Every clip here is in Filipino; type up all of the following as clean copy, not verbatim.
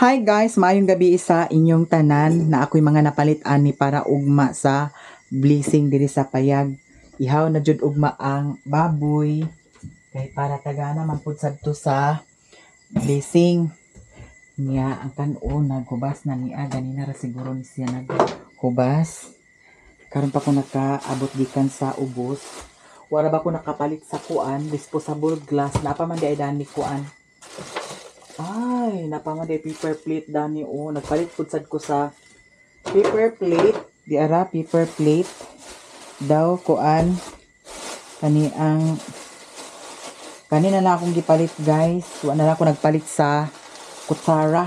Hi guys, maayong gabi sa inyong tanan na ako'y mga napalit ani para ugma sa blessing diri sa payag. Ihaw na jud ugma ang baboy kay para tagana man pud sadto sa blessing. Niya ang kanon naghubas na niya ganina ra siguro ni siya naghubas. Karon pa ko nakaabot gikan sa ubos. Wala ba ko nakapalit sa kuan, disposable glass na pa man di ay dani kuan. Ay, napamade paper plate dani o. Nagpalit pud sad ko sa paper plate. Di ara paper plate. Daw kuan kani ang kanina na akong gipalit guys. Wa na lang ako nagpalit sa kutsara.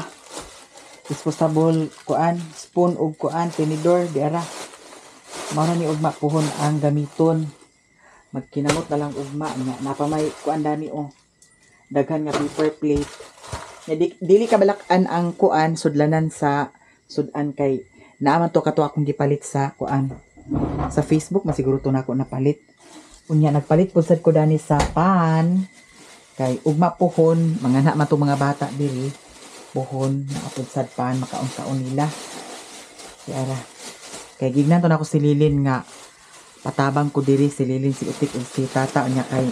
Disposable kuan, spoon ug kuan, tinidor di ara. Mao ni ugma puhon ang gamiton. Magkinamot na lang ugma nya napamay kuan dani o. Daghan nga paper plate. Dili kabalakan ang kuan sudlanan sa sudan kay naaman to kato akong gipalit sa kuan sa Facebook masiguro to nako napalit unya nagpalit pud sad ko dani sa pan kay ugma pohon mga na man to mga bata diri pohon na pud sad pan makaon-kaon nila kaya kay gignan to nako sililin nga patabang ko diri sililin si utik ug si tata unya kay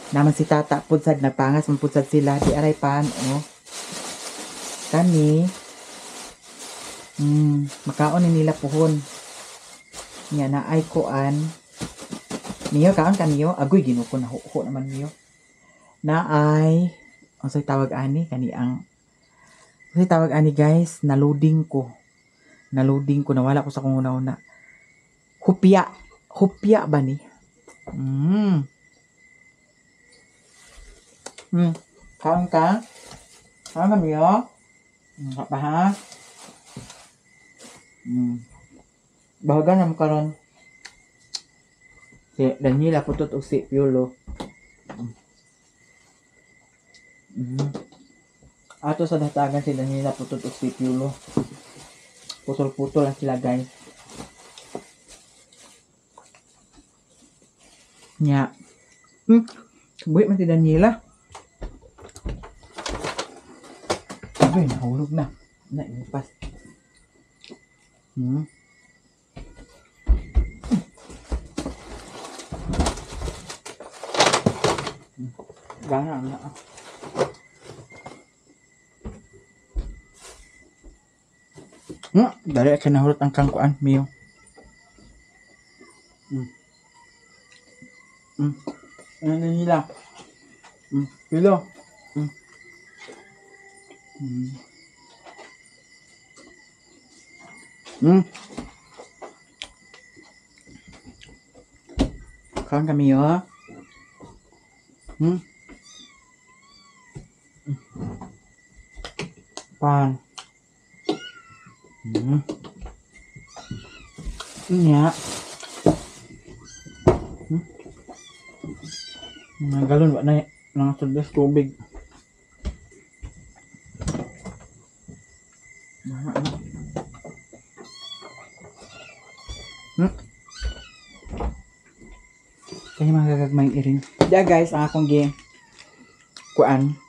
naman si tata pud sad nagpangas man pud sad sila di aray pan kani makaon ni nila pohon nya na ay kuan niyo kaon kaniyo agoy ginuko na ho naman niyo na ay unsay tawag ani kani ang unsay tawag ani guys na-loading ko nawala ko sa kung una hupya ba ni kaon ka niyo ha? Bahaga naman karon si Daniela putot o si Piolo. Ato sa datagan si Daniela putot o si Piolo. Putol-putol lang sila guys. Nya. Buhi man si Daniela. Ay, nahulog na. Naipas. Gana na. Dari akan nahulog ang kangkuan, Mio. Ano nila? Pilo. Kaon kami yo. Pan. Nya. Mga galon ba na nang sudas tubig. Kaya magagagmayng iring. Diya guys, ang akong kuan.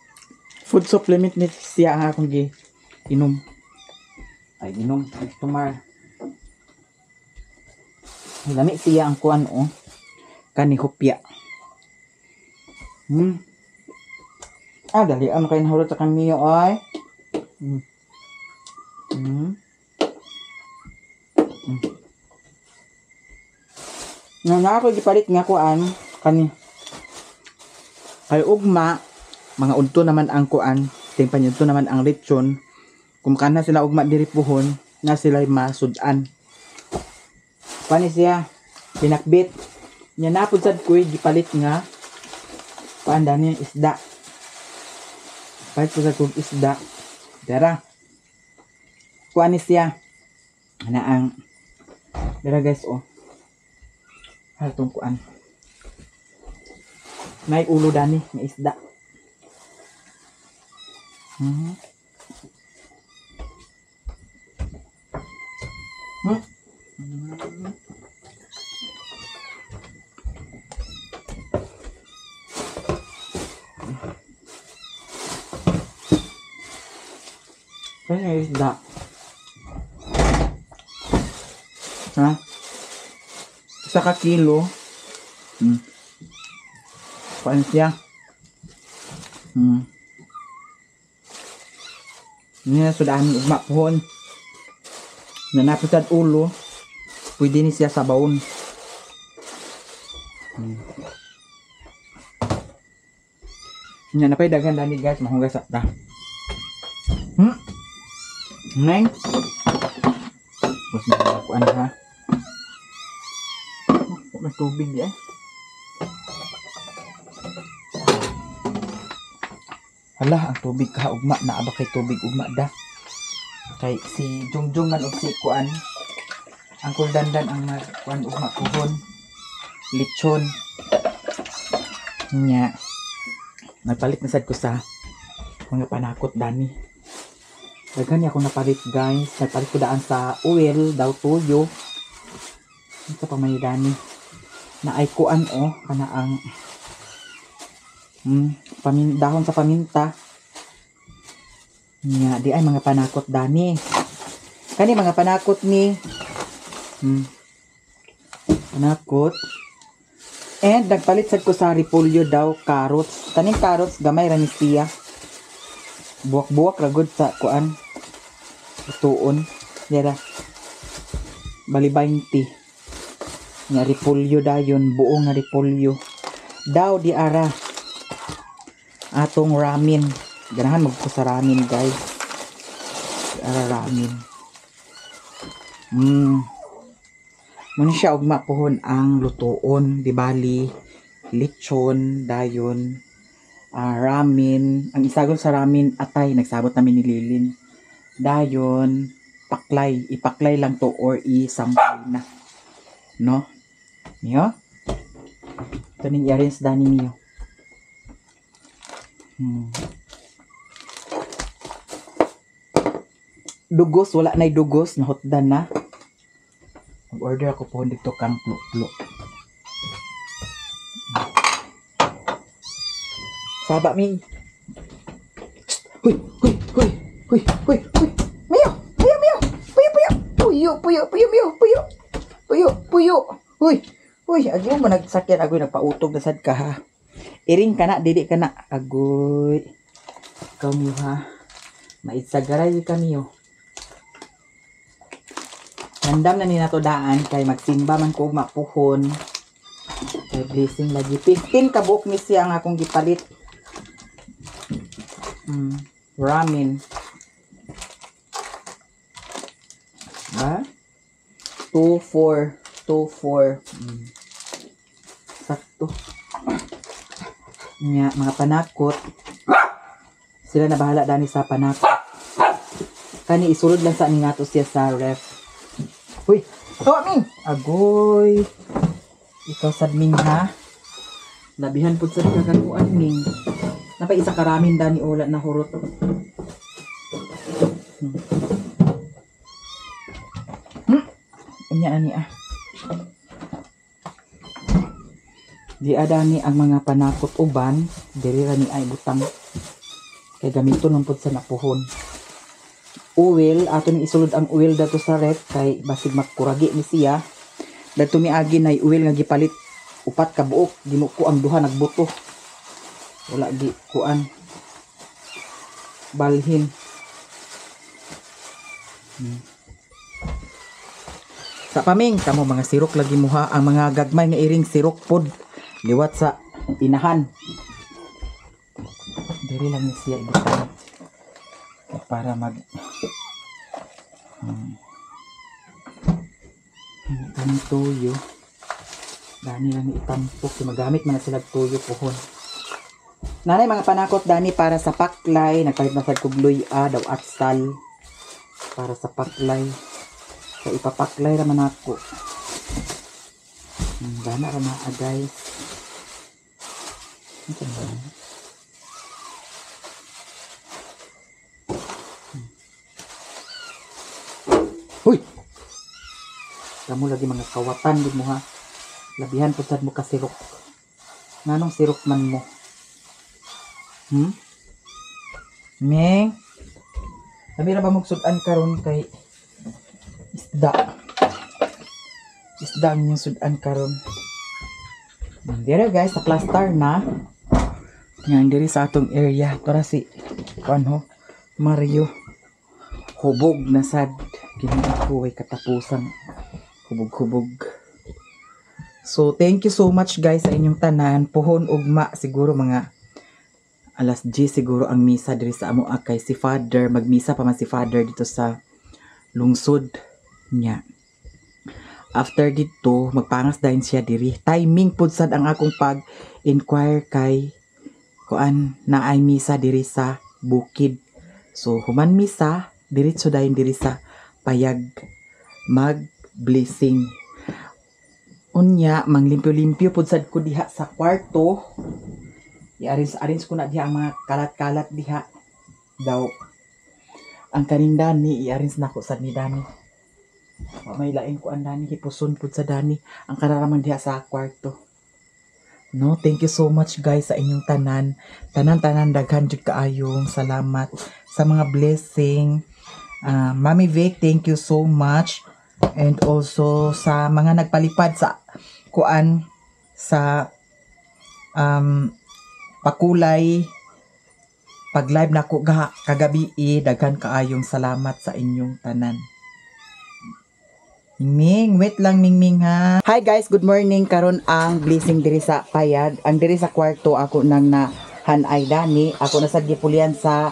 Food supplement ni siya ang akong inom. Ay, inom. Tumar. Lami siya ang kuan o. Kani hupya. Dali. Ano kayo nahulot sa kamiyo ay? Na ako gipalit nga kuan kani kay ugma mga udto naman ang kuan tingpan yun naman ang lechon kung kana sila ugma diri puhon na sila masudan pani siya pinakbit nya napud sad ko gipalit nga paanda ni isda palit pud sad ko isda dara kuan ni siya ana ang dara guys haltong kuan. May ulo dani nga isda. Kaya isda. Ha? 1 kilo. Paano siya? Ini na sudahan ugma pohon. Nanapos at ulo. Pwede ni siya sa baon. Yan na pa'y dagan dani guys. Mahungas at ta. Neng. Mas nakakuan ha. May tubig eh. Hala, ang tubig ka ugma. Naaba kay tubig ugma da. Kay si Jungjung man og si kuan. Ang kuldandan ang kuan ugma puhon. Lechon. Nya. Nagpalit na sad ko sa mga panakot dani. Daghan ako napalit guys. Nagpalit ko daan sa oil daw tuyo. Ito pa may dani. Na ay kuan kana ang dahon sa paminta. Nya di ay mga panakot dani. Kani mga panakot ni panakot. And nagpalit sad ko sa repolyo daw carrots. Kaning carrots gamay ra ni siya. Buwak-buwak ra gud sa kuan. Tuon. Yara. Bali 20. Nya repolyo dayon, buong nga repolyo. Daw di ara atong ramen. Ganahan magko sa ramen guys. Ara ramen. Muna siya ugma pohon ang lutoon, di bali lechon dayon, ramen. Ang isagol sa ramen atay nagsabot namin ni Lilin. Dayon paklay, ipaklay lang to or isampay na. No? Niyo? Ito ning i-arrange dani niyo. Dugos, wala na'y dugos, nahotdan na. Mag-order ako po dito kang plo-plo. Saba, Ming. Huy! Huy! Huy! Huy! Huy! Huy! Miyo! Miyo! Miyo! Puyo! Puyo! Puyo! Puyo! Puyo! Miyo! Puyo! Puyo! Puyo! Huy! Huy! Agyo mo nagsakyan. Agoy, nagpautog na sad ka ha. Iring ka na, didi ka na. Agoy. Ikaw miyo ha. Maitsagaray ka miyo. Nandam na ni nato daan kay magsimba man ko mapuhon. Kay blessing lagi 15 ka buok ni siya ang akong gipalit. Ramen. Ba? 2-4 sakto. Nya mga panakot. Sila na bahala dani sa panakot. Kani isulod lang sa ni nato siya sa ref. Uy, tawa Ming. Agoy. Ikaw sad Ming ha. Labihan pud sa kagakuan Ming. Napay isa karamin dani ulat na hurot. Unya ani Di adani ang mga panakot uban, diri ra ni ay butang. Kay gamiton man pud sa napuhon. Oil, ato ni isulod ang oil dato sa ref kay basig makuragi ni siya. Dato miagi na oil nga gipalit upat ka buok, ginuko ang duha nagbuto. Wala di kuan. Balhin. Sa paming kamo mga sirok lagi muha ang mga gagmay nga iring sirok pod liwat sa inahan. Diri lang ni siya ibutang para mag ang tuyo dani lang itampok magamit man na sila tuyo pohon. Nanay mga panakot dani para sa paklay nagpalit na sad kugloy daw atsal para sa paklay so ipapaklay ra man ako. Dana ra na guys. Huy! Kamu lagi mga kawatan gud mo ha. Labihan pud sad mo ka sirok. Nganong sirok man mo? Meng. Sabi na ba magsudan karon kay isda. Isda ang yung sudan karon. Dira guys, sa cluster na. Yan diri sa atong area. Tara si ano, Mario. Hubog na sad. Ginako ay katapusang hubog-hubog. So, thank you so much guys sa inyong tanan. Puhon ugma siguro mga alas 10 siguro ang misa diri sa amo kay si Father. Magmisa pa man si Father dito sa lungsod niya. After dito, magpangas dahil siya diri. Timing pud sad ang akong pag-inquire kay kuan na ay misa diri sa bukid. So, human misa, diretso dahil diri sa payag mag-blessing. Unya, manglimpyo-limpyo pud sad ko diha sa kwarto. I-arrange ko na diha ang mga kalat-kalat diha. Daw, ang kaning Dani, i-arrange na ko sa ni Dani. May lain ko ang Dani, hipuson pud sa Dani. Ang kararamang diha sa kwarto. No, thank you so much guys sa inyong tanan. Tanan-tanan, daghan jud kaayong salamat sa mga blessing. Mami Vic, thank you so much. And also sa mga nagpalipad sa kuan sa pakulay pag live na ko kagabi, daghan kaayong salamat sa inyong tanan. Ming, wait lang Ming ha. Hi guys, good morning. Karon ang blessing diri sa payag. Ang diri sa kwarto ako nang na hanay Dani. Ako na sa gipulian sa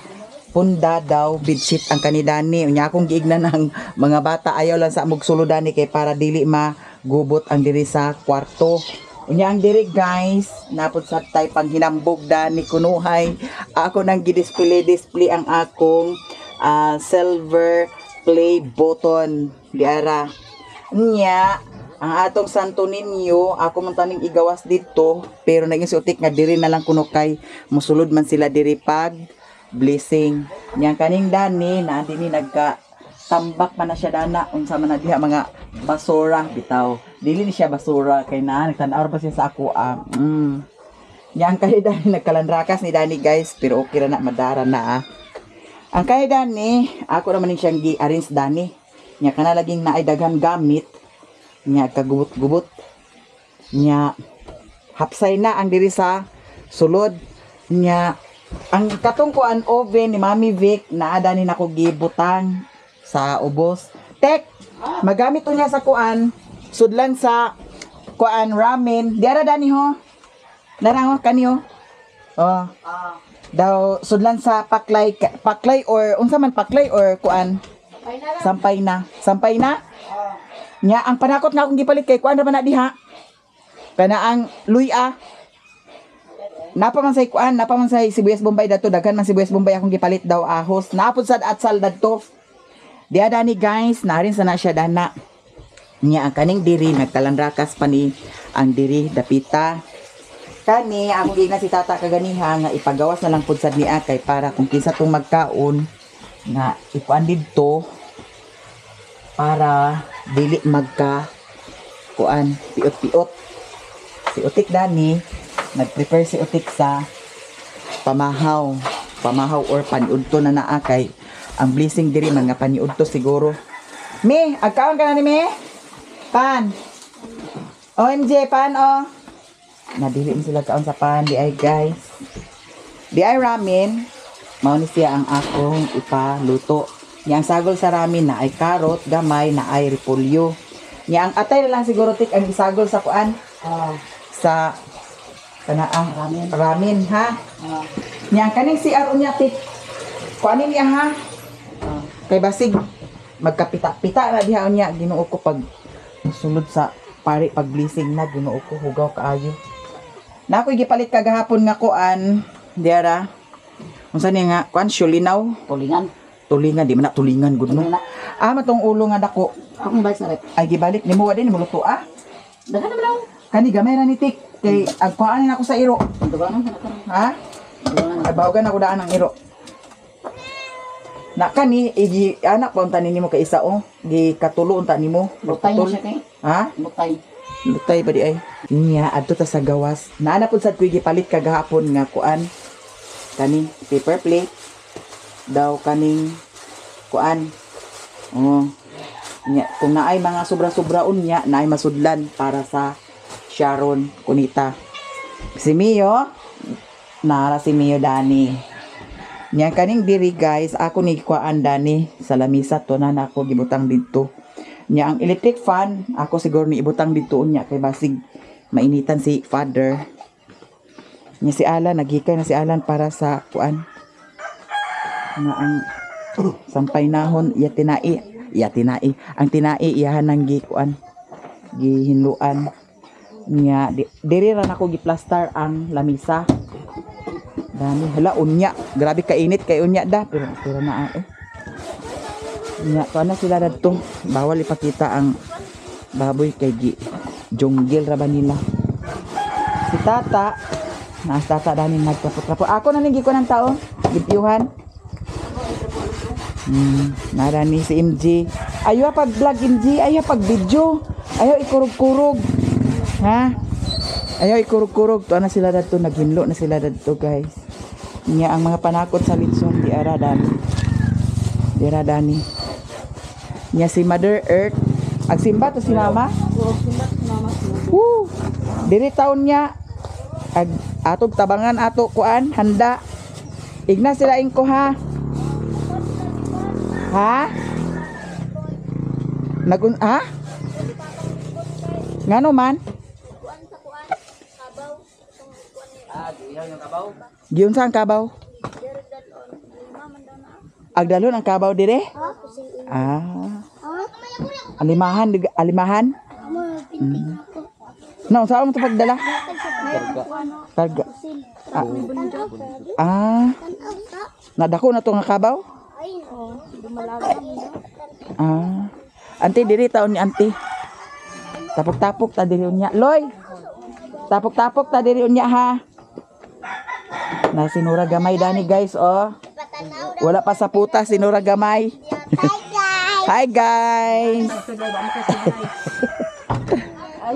punda daw bedsheet ang kanidani. Unya akong giignan ng mga bata ayaw lang sa mugsulodani kay para dili magubot ang diri sa kwarto. Unya ang diri guys, napod sa tay pang hinambog dani kunuhay. Ako nang gi-display ang akong silver play button diara. Unya ang atong Santo Niño, ako man taning igawas dito, pero naging sutik nga diri na lang kuno kay musulod man sila diri pag blessing. Yang kaning Dani na dinhi nagka tambak man na siya dana unsa man na diha mga basura bitaw. Dili ni siya basura kay na nagtan-aw pa siya sa ako. Yang kay Dani nagkalandrakas ni Dani guys, pero okay ra na madara na. Ang kay Dani, ako naman ning siyang gi-arrange Dani. Nya kana laging naay daghan gamit. Nya kagubot-gubot. Nya hapsay na ang diri sa sulod. Nya ang katong kuan oven ni Mami Vic naada ni nako gibutang sa ubos. Tek, magamit to niya sa kuan, sudlan sa kuan ramen. Diara dani ho. Narang kani ho. Oh. Daw sudlan sa paklay or unsa man paklay or kuan. Sampay na. Sampay na? Nya ang panakot nga akong gipalit kay kuan ra man na diha. Kana ang luya. Napa man say kuan, napa man say sibuyas bombay dato, daghan man sibuyas bombay akong gipalit daw ahos. Naapod sad atsal dadto. Diya dani guys, narin sana siya dana. Nya ang kaning diri nagtalandrakas pa ni ang diri dapita. Kani ako gina si tata kaganiha nga ipagawas na lang pud sad niya kay para kung kinsa tong magkaon nga ikuan didto para dili magka kuan piot-piot. Si Utik Dani nag-prepare si Utik sa pamahaw or paniudto na naa kay ang blessing diri man nga paniudto siguro. Me, agkaon ka na ni me? Pan. OMG, pan oh. Nadili ni sila kaon sa pan di ay guys. Di ay ramen. Mao ni siya ang akong ipaluto. Yang sagol sa ramen na ay carrot, gamay na ay repolyo. Yang atay na lang siguro tik ang isagol sa kuan. Sa kanaang ramen ha. Yang kaning si aron niya tik. Kuanin niya ha. Kay basig magkapita-pita na diha niya Ginoo ko pag sulod sa pari pag blessing na Ginoo ko hugaw kaayo. Na ako gipalit kagahapon nga kuan diara. Unsa ni nga kuan syulinaw, tulingan di man na tulingan gud no. Matong ulo nga dako. Akong balik sa rep. Ay gibalik nimo wa din muluto Daghan naman ako. Kani gamay ra ni tik kay agpaanin ako sa iro. Dugangan ka na. Ha? Ay bawagan ako daan ang iro. Na kani igi anak pa unta nimo kay isa gi katulo unta nimo. Lutay na siya kay. Ha? Lutay. Lutay ba di ay? Niya adto ta sa gawas. Naana pud sad ko gipalit kagahapon nga kuan. Kani paper plate daw kaning kuan. Oh. Nya, kung naay mga sobra-sobra unya, naay masudlan para sa Sharon Kunita. Si Mio, nara si Mio Dani. Nya kaning diri guys, ako ni kuan Dani sa lamisa to na ako gibutang didto. Nya ang electric fan, ako siguro ni ibutang didto unya kay basig mainitan si father. Nya si Alan, naghikay na si Alan para sa kuan. Nga ang sampay nahon iya tinai. Ang tinai iyahan nang gikuan. Gihinluan. Nya diri ra nako giplastar ang lamisa. Dami hala unya. Grabe kainit kay unya da pero na Nya to na sila dadto. Bawal ipakita ang baboy kay jungle ra ba nila. Si Tata, naas Tata dani nagtrapo-trapo. Ako na ning gikuan ng tao, gipiyuhan. Nara ni si MJ. Ayaw pag vlog MJ, ayaw pag video. Ayaw ikurog-kurog. Ha? Ayaw ikurog-kurog. To na sila dadto, naghinlo na sila dadto guys. Nya ang mga panakot sa litson di ara dani. Di ara dani. Nya si Mother Earth. Agsimba to si Mama. Woo! Diri taon niya. Atog tabangan ato kuan handa. Igna sila ingko ha. Ha? Ha? Ngano man? Giyon sa ang kabaw? Agdalon ang kabaw dire? Alimahan. No, saan mo ito pagdala? Karga. Nadako na ito nga kabaw? Auntie, diri taon ni auntie. Tapok-tapok ta diri unya. Loy. Tapok-tapok ta diri unya ha. Na sinura gamay dani guys oh. Wala pa sa puta sinura gamay. Hi guys.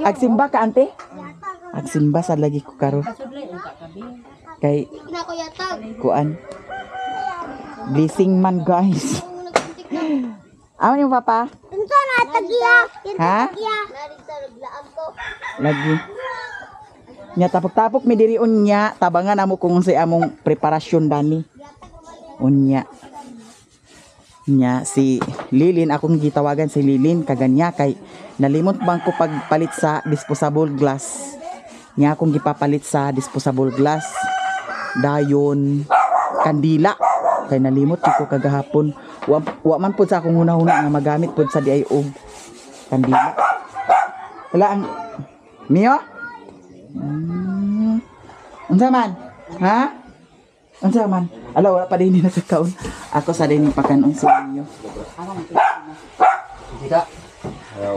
Agsimba ka auntie? Agsimba sa lagi ko karon. Kay kuan. Blessing man guys. Ano yung papa? Ha? Lagi. Nya tapok-tapok mi diri unya, tabangan amo kung si among preparasyon dani. Unya. Nya si Lilin, akong gitawagan si Lilin kaganya kay nalimot bang ko pagpalit sa disposable glass. Nya akong gipapalit sa disposable glass. Dayon kandila. Kay nalimot ko kagahapon. Wa man pud sa akong hunahuna nga magamit pud sa di ay og kandila. Wala ang Mio? Unsa man? Ha? Unsa man? Ala wala pa din na sa kaon. Ako sa din pakanon si Mio. Tidak. Ayaw.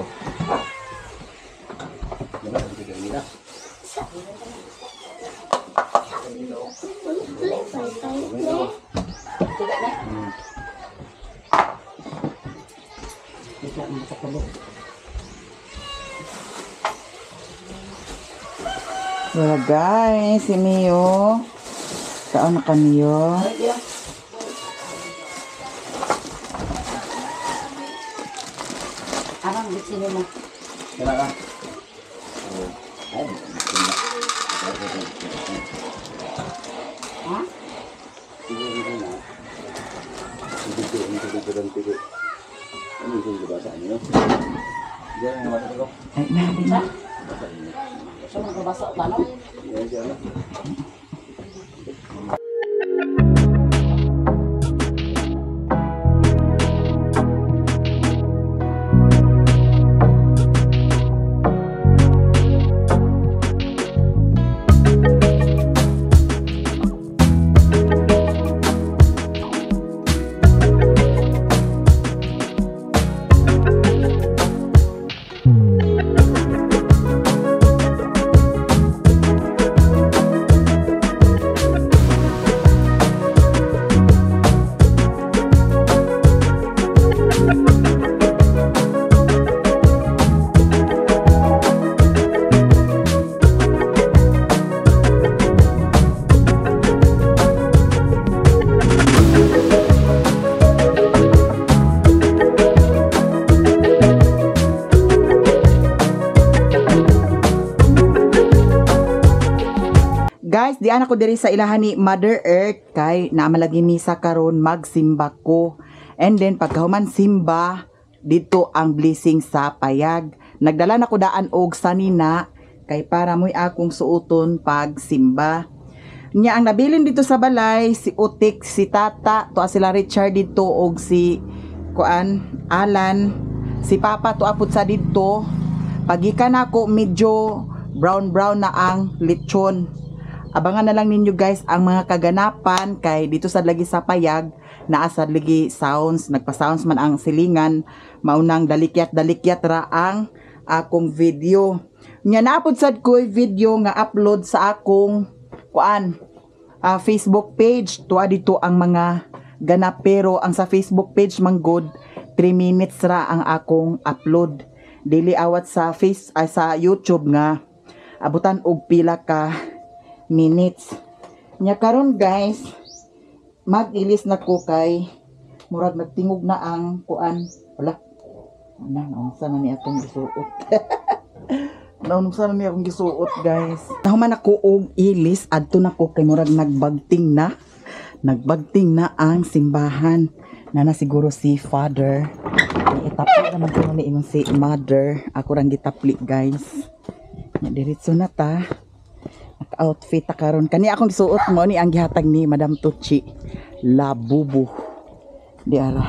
Wala guys, si Mio. Saan ka Mio? Arang di sini mo. Kenapa? Ha? Ay, na. So, magbabasa ka no? Nagian ako diri sa ilahan ni Mother Earth kay naamalagi misa karon magsimba ko. And then pagkahuman simba, dito ang blessing sa payag. Nagdala na ko daan og sanina kay para mo'y akong suoton pag simba. Nya ang nabilin dito sa balay si Utik, si Tata, to sila Richard dito og si Alan, si Papa to apud sa dito. Pagikan ako medyo brown na ang lechon. Abangan na lang ninyo guys ang mga kaganapan kay dito sa lagi sa payag naa sa lagi sounds, nagpa-sounds man ang silingan, maunang dalikyat ra ang akong video. Nya naapod sad ko video nga upload sa akong Facebook page. Tuwa dito ang mga ganap pero ang sa Facebook page man good 3 minutes ra ang akong upload. Dili awat sa sa YouTube nga abutan og pila ka minutes. Nya karon guys, mag-ilis na ko kay murag nagtingog na ang wala. Naunsa na ni akong gisuot. Naunsa na ni akong gisuot guys. Nahuman ako og ilis adto na ko kay murag nagbagting na ang simbahan. Nana siguro si Father. Itapli naman ko ni ingon si Mother. Ako rang gitapli guys. Diretso na ta. Naka-outfit ta karon. Kani akong gisuot mo ni ang gihatag ni Madam Tuchi. Labubu. Di ara.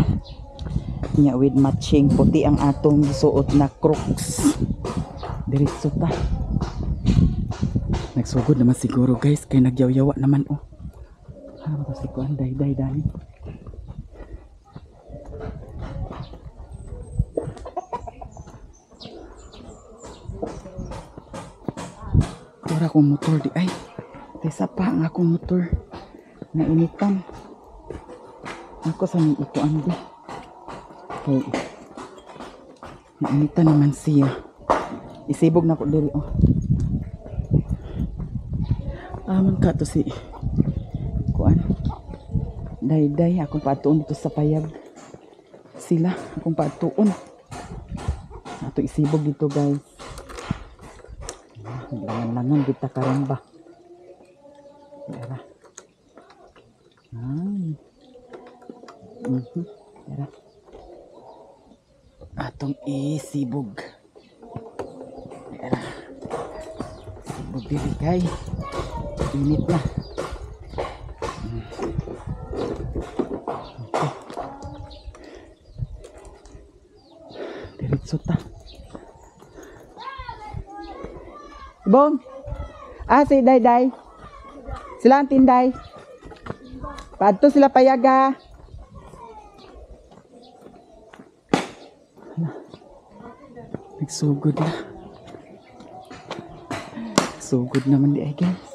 Nya with matching puti ang atong gisuot na Crocs. Diretso ta. Nagsugod naman siguro guys kay nagyaw-yawa naman oh. Ano ba si kuan day. Tura akong motor di ay. Tesa pa ang akong motor. Nainitan. Ako sa nang ikuan di. Okay. Nainitan naman siya. Isibog na ko diri oh. Aman ka to si kuan. Day akong patuon dito sa payag. Sila akong patuon. Ato isibog dito guys. Langan kita karamba. Yara. Yara. Atong isibog. Yara. Sibog diri kay. Init na. Okay. Diretso ta. Bong. Si Day. Sila ang tinday. Padto sila payaga. Nagsugod na. Sugod naman di ay guys.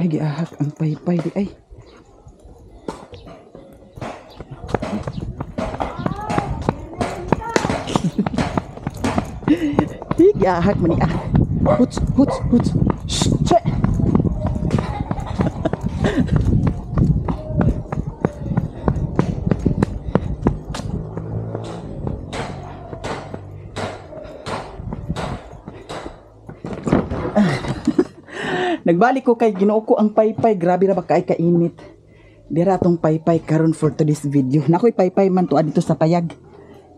Ay giahak ang paypay di ay. Giahak man ni ah. Huts. Shh. Nagbalik ko kay Ginoo ko ang paypay. Grabe ra ba kay kainit. Dira tong paypay karon for today's video. Nakoy paypay man tuad dito sa payag.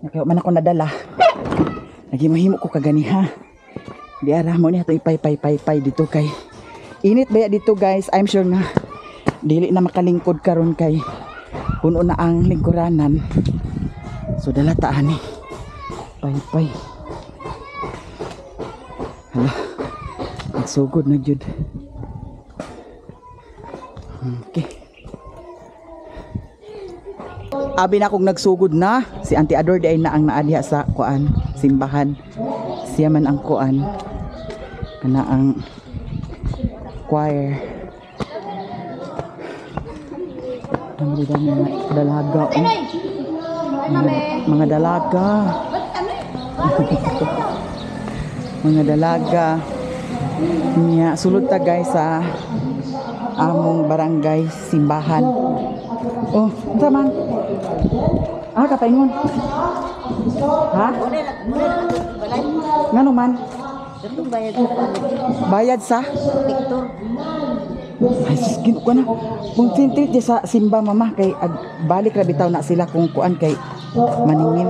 Kaya man ako nadala. Nagimahimo ko kaganiha. Di ara mo ni atong ipaypay dito kay init baya dito guys. I'm sure nga dili na makalingkod karon kay puno na ang lingkuranan. So dala ta ani paypay. Hala. Nagsugod na jud. Okay. Abi na akong nagsugod na. Si Auntie Ador di ay na ang naadya sa kuan, simbahan. Siya man ang kuan. Kana ang choir. Dami mga dalaga. Mga dalaga. Mga dalaga. Nya sulod ta guys sa among barangay simbahan. Oh, unsa man? Ah, kapaingon. Ha? Muna na balay. Ngano man? Datong bayad sa Bayad sa? Victor. Ay, sis, ko na. Kung tintrit di sa simba mama kay balik ra bitaw na sila kung kuan kay maningin.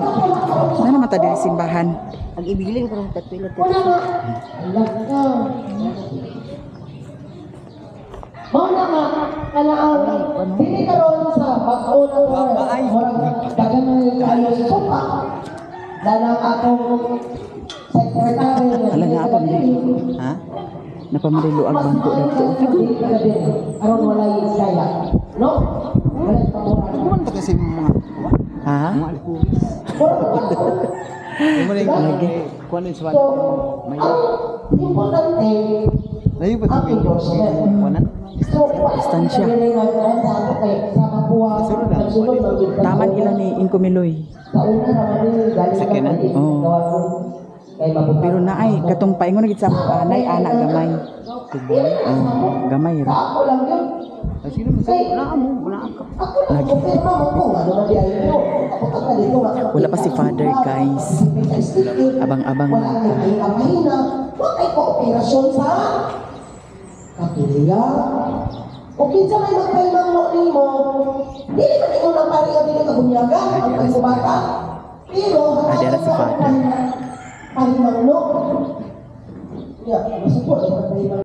Na naman ta diri simbahan. Ang ibigiling ko ng tatwila. Mao na nga kailangan dili karon sa pag-una ko dagan na kayo suka dalang akong secretary Ala na apa man. Ha? Napamili luag bangko dito. aron walay saya no Kuman pa kasi mga Ha? alkulis. Lagi. Kuan is what so may importante layo pa ang endorsement kuanan. so Distansya. Taman ilan ni Inkumiloy. sa una naman ni galing Sakinan? Oo. kay mabuti Pero naay katong paingon na gid sa anay anak gamay. Oh, gamay ra. ako lang yun Sino mo sa wala mo, wala ka. ako lang kumpirma mo ko ano na diyan yun ako taka dito nga Wala pa si father, guys. Abang-abang wala lang. kay mahina wa kay kooperasyon sa kapilya o kinsa may magpaimangno nimo dili man ikaw nang pari nga dili ka bunyaga ang pagbata pero Adara si father. paimangno ya masuko